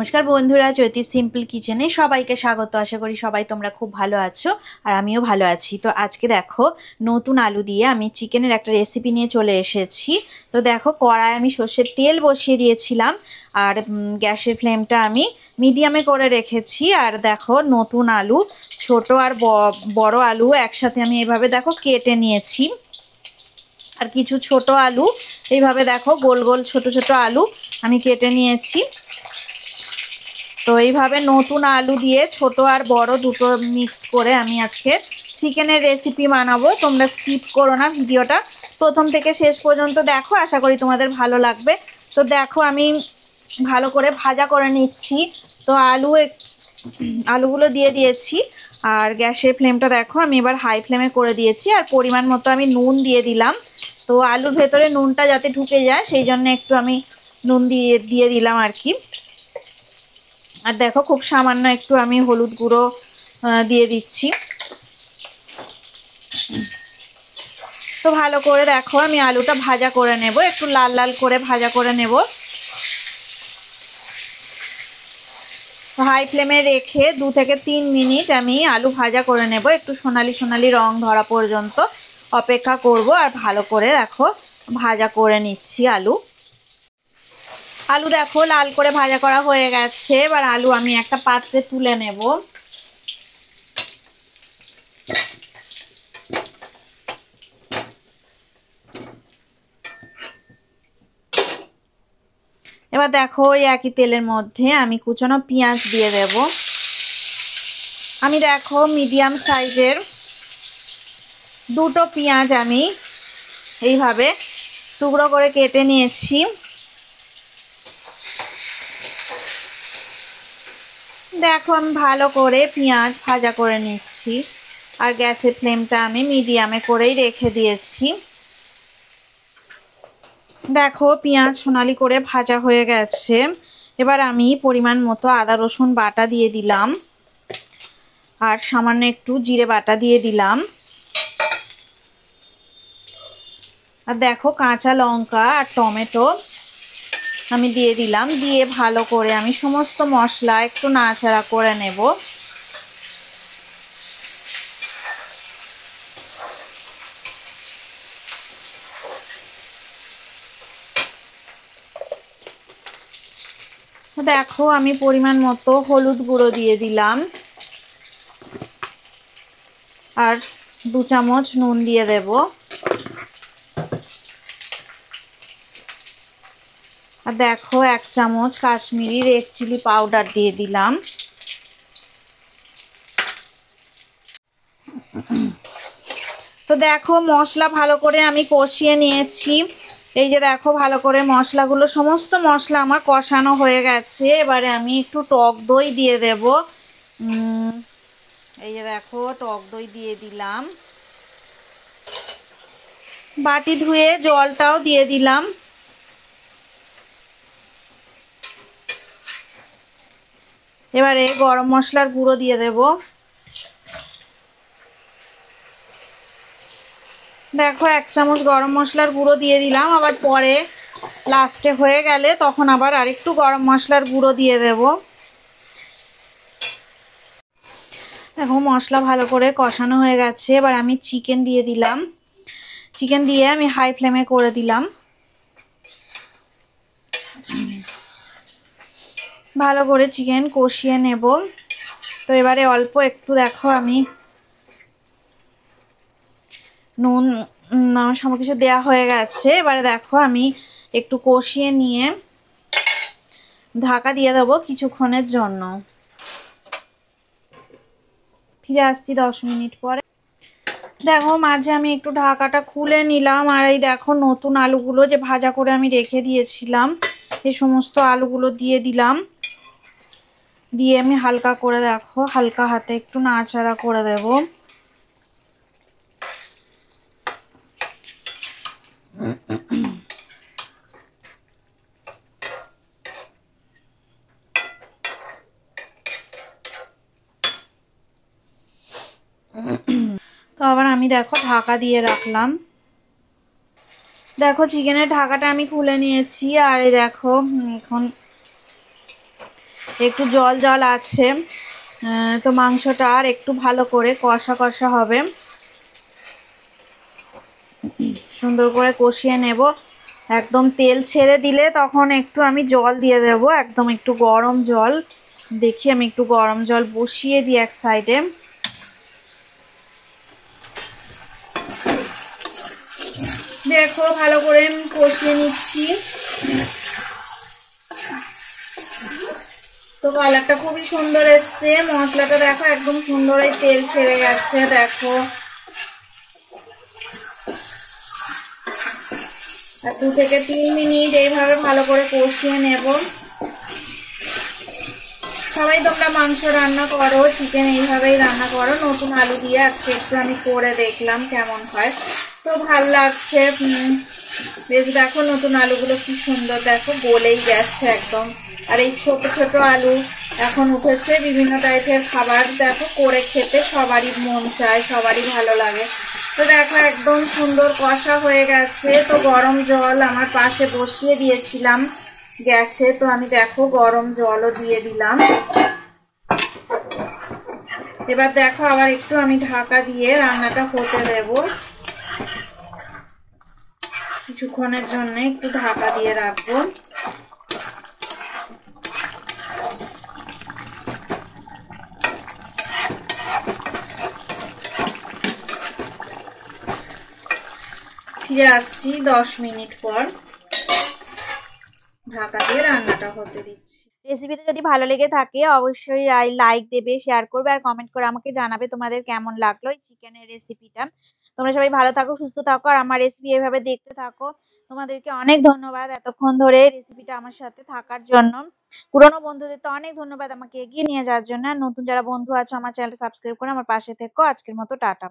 নমস্কার বন্ধুরা, জ্যোতি সিম্পল কিচেনে সবাইকে স্বাগত। আশা করি সবাই তোমরা খুব ভালো আছো আর আমিও ভালো আছি। তো আজকে দেখো নতুন আলু দিয়ে আমি চিকেনের একটা রেসিপি নিয়ে চলে এসেছি। তো দেখো কড়ায় আমি সর্ষের তেল বসিয়ে দিয়েছিলাম আর গ্যাসের ফ্লেমটা আমি মিডিয়ামে করে রেখেছি। আর দেখো নতুন আলু, ছোট আর বড় আলু একসাথে আমি এভাবে দেখো কেটে নিয়েছি। আর কিছু ছোট আলু এইভাবে দেখো গোল গোল ছোট ছোট আলু আমি কেটে নিয়েছি। তো এইভাবে নতুন আলু দিয়ে ছোট আর বড় দুটো মিক্সড করে আমি আজকে চিকেনের রেসিপি বানাবো। তোমরা স্কিপ করো না, ভিডিওটা প্রথম থেকে শেষ পর্যন্ত দেখো, আশা করি তোমাদের ভালো লাগবে। তো দেখো আমি ভালো করে ভাজা করে নিচ্ছি। তো আলুগুলো দিয়ে দিয়েছি আর গ্যাসের ফ্লেমটা দেখো আমি এবার হাই ফ্লেমে করে দিয়েছি। আর পরিমাণ মতো আমি নুন দিয়ে দিলাম। তো আলুর ভেতরে নুনটা যাতে ঢুকে যায় সেই জন্য একটু আমি নুন দিয়ে দিলাম আর কি। আর দেখো খুব সামান্য একটু আমি হলুদ গুঁড়ো দিয়ে দিচ্ছি। তো ভালো করে দেখো আমি আলুটা ভাজা করে নেব, একটু লাল লাল করে ভাজা করে নেব। হাই ফ্লেমে রেখে 2 থেকে 3 মিনিট আমি আলু ভাজা করে নেব, একটু সোনালি সোনালি রং ধরা পর্যন্ত অপেক্ষা করব। আর ভালো করে দেখো ভাজা করে নিচ্ছি আলু দেখো লাল করে ভাজা করা হয়ে গেছে। এবার আলু আমি একটা পাত্রে তুলে নেব। এবার দেখো ওই একই তেলের মধ্যে আমি কুচানো পেঁয়াজ দিয়ে দেব। আমি দেখো মিডিয়াম সাইজের দুটো পেঁয়াজ আমি এইভাবে টুকরো করে কেটে নিয়েছি। দেখো আমি ভালো করে পেঁয়াজ ভাজা করে নিচ্ছি আর গ্যাসের ফ্লেমটা আমি মিডিয়ামে করেই রেখে দিয়েছি। দেখো পেঁয়াজ সোনালি করে ভাজা হয়ে গেছে। এবার আমি পরিমাণ মতো আদা রসুন বাটা দিয়ে দিলাম আর সামান্য একটু জিরে বাটা দিয়ে দিলাম। আর দেখো কাঁচা লঙ্কা আর টমেটো আমি দিয়ে দিলাম। দিয়ে ভালো করে আমি সমস্ত মশলা একটু নাড়াচাড়া করে নেব। দেখো আমি পরিমাণ মতো হলুদ গুঁড়ো দিয়ে দিলাম আর 2 চামচ নুন দিয়ে দেব। আর দেখো 1 চামচ কাশ্মীরি রেড চিলি পাউডার দিয়ে দিলাম। তো দেখো মশলা ভালো করে আমি কষিয়ে নিয়েছি। এই যে দেখো ভালো করে মশলাগুলো সমস্ত মশলা আমার কষানো হয়ে গেছে। এবারে আমি একটু টক দই দিয়ে দেব। এই যে দেখো টক দই দিয়ে দিলাম, বাটি ধুয়ে জলটাও দিয়ে দিলাম। এবারে গরম মশলার গুঁড়ো দিয়ে দেব। দেখো 1 চামচ গরম মশলার গুঁড়ো দিয়ে দিলাম। আবার পরে লাস্টে হয়ে গেলে তখন আবার আরেকটু গরম মশলার গুঁড়ো দিয়ে দেব। দেখো মশলা ভালো করে কষানো হয়ে গেছে। এবার আমি চিকেন দিয়ে দিলাম। চিকেন দিয়ে আমি হাই ফ্লেমে করে দিলাম। ভালো করে চিকেন কষিয়ে নেব। তো এবারে অল্প একটু দেখো আমি নুন সব কিছু দেওয়া হয়ে গেছে। এবারে দেখো আমি একটু কষিয়ে নিয়ে ঢাকা দিয়ে দেবো কিছুক্ষণের জন্য। ফিরে আসছি 10 মিনিট পরে। দেখো মাঝে আমি একটু ঢাকাটা খুলে নিলাম আর এই দেখো নতুন আলুগুলো যে ভাজা করে আমি রেখে দিয়েছিলাম এই সমস্ত আলুগুলো দিয়ে দিলাম। দিয়ে আমি হালকা করে দেখো হালকা হাতে একটু নাড়াচাড়া করে দেব। তো আবার আমি দেখো ঢাকা দিয়ে রাখলাম। দেখো চিকেনের ঢাকাটা আমি খুলে নিয়েছি আর এই দেখো এখন একটু জল জল আছে। তো মাংসটা আর একটু ভালো করে কষা কষা হবে, সুন্দর করে কষিয়ে নেব। একদম তেল ছেড়ে দিলে তখন একটু আমি জল দিয়ে দেব, একদম একটু গরম জল। দেখি আমি একটু গরম জল বসিয়ে দিই এক সাইডে। দেখো ভালো করে কষিয়ে নিচ্ছি। তো কালারটা খুবই সুন্দর এসছে, মশলাটা দেখো একদম সুন্দর তেল ছেড়ে গেছে। দেখো আর 2 থেকে 3 মিনিট এইভাবে ভালো করে কষিয়ে নেব। সবাই তোমরা মাংস রান্না করো, চিকেন এইভাবেই রান্না করো। নতুন আলু দিয়ে আজকে একটু আমি করে দেখলাম কেমন হয়, তো ভাল লাগছে। বেশ দেখো নতুন আলুগুলো কি সুন্দর, দেখো গলেই গেছে একদম। আর এই ছোট ছোট আলু এখন উঠেছে, বিভিন্ন টাইপের খাবার দেখো করে খেতে সবারই মন চায়, সবারই ভালো লাগে। তো দেখো একদম সুন্দর কষা হয়ে গেছে। তো গরম জল আমার পাশে বসিয়ে দিয়েছিলাম গ্যাসে, তো আমি দেখো গরম জলও দিয়ে দিলাম। এবার দেখো আবার একটু আমি ঢাকা দিয়ে রান্নাটা হতে দেব, কিছুক্ষণের জন্য একটু ঢাকা দিয়ে রাখবো। ফিরে আসছি 10 মিনিট পর, ঢাকা দিয়ে রান্নাটা হতে দিচ্ছি। রেসিপিটা যদি ভালো লেগে থাকে অবশ্যই লাইক দেবে, শেয়ার করবে আর কমেন্ট করে আমাকে জানাবে তোমাদের কেমন লাগলো এই চিকেনের রেসিপিটা। তোমরা সবাই ভালো থাকো, সুস্থ থাকো আর আমার রেসিপি এভাবে দেখতে থাকো। তোমাদেরকে অনেক ধন্যবাদ এতক্ষণ ধরে রেসিপিটা আমার সাথে থাকার জন্য। পুরনো বন্ধুদের তো অনেক ধন্যবাদ আমাকে এগিয়ে নিয়ে যাওয়ার জন্য। আর নতুন যারা বন্ধু আছো আমার চ্যানেলটা সাবস্ক্রাইব করে আমার পাশে থেকো। আজকের মতো টাটা।